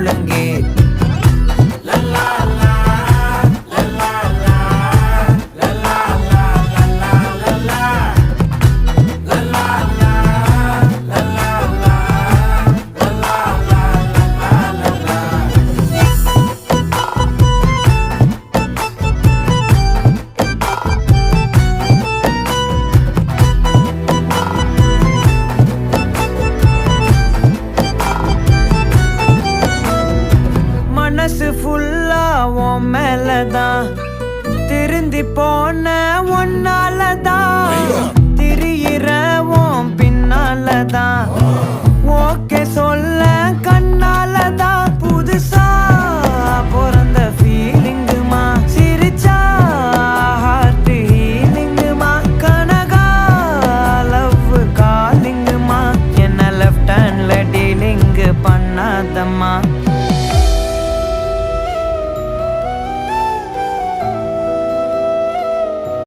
ஒழுங்கே. மனசு ஃபுல்லா உன் மேலதான், திருந்தி போன ஒன்னாலதான், திரியிற உன் பின்னாலதான், ஓகே சொல்ல கண்ணாலதான்.